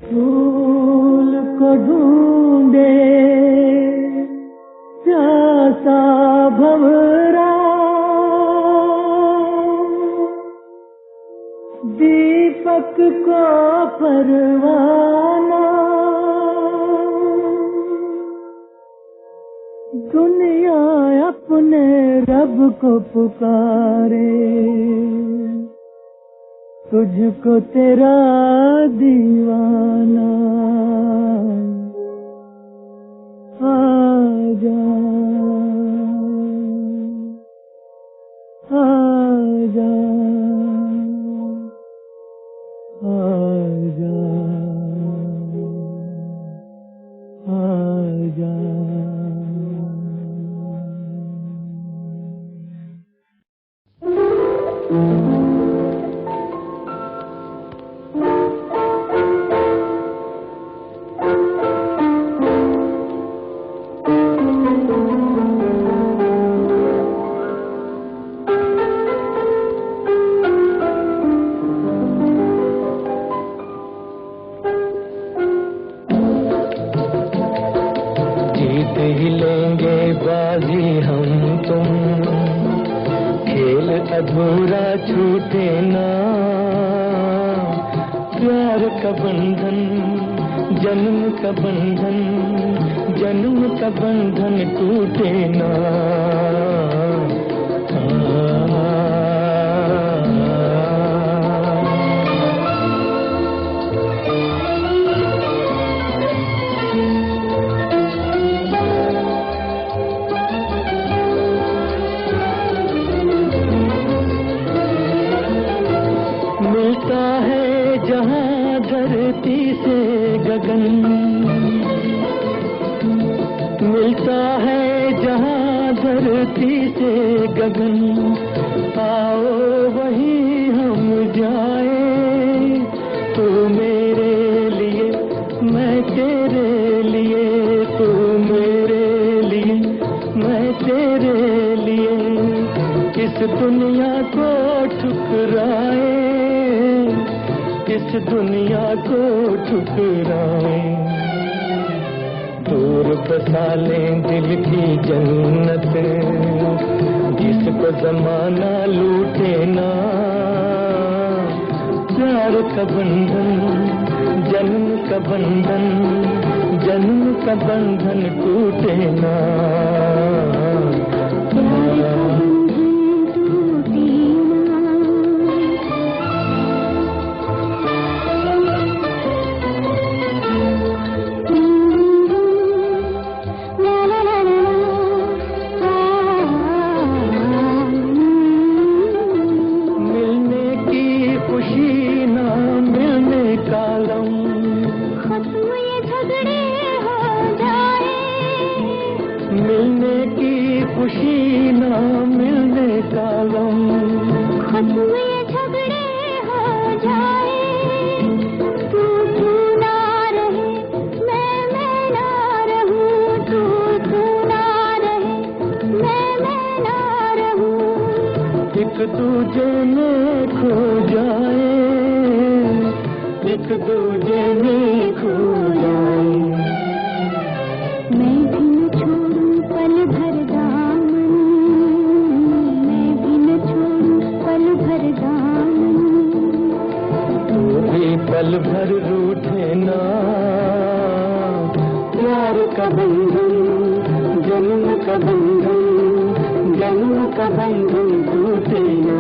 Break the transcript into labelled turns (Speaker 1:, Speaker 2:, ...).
Speaker 1: फूल को ढूंढे प्यासा भंवरा, दीपक को परवाना, दुनिया अपने रब को पुकारे, तुझको तेरा दीवाना। आजा आजा आजा आजा।
Speaker 2: अधूरा छूटे ना, प्यार का बंधन, जन्म का बंधन, जन्म का बंधन टूटे ना। मिलता है जहाँ धरती से गगन, मिलता है जहाँ धरती से गगन, आओ वहीं हम जाए, तू मेरे लिए मैं तेरे लिए, तू मेरे लिए मैं तेरे लिए, इस दुनिया को ठुकराए, इस दुनिया को ठुकराए, दूर बसा लें दिल की जन्नत, जिसको जमाना लूटे ना, प्यार का बंधन, जन्म का बंधन, जन्म का बंधन टूटे ना। मिलने की खुशी ना मिलने का गम, खत्म ये झगड़े हो जाए, तू ना रहे मैं ना रहूं, तू ना रहे मैं ना रहूं, एक दूजे में खो जाए, एक दूजे में खो जाए, मैं भी न छोड़ूं पल भर दामन, मैं भी न छोड़ूं पल भर दामन, तू भी पल भर रूठे ना, प्यार का बंधन, जन्म का बंधन, जन्म का बंधन टूटे ना।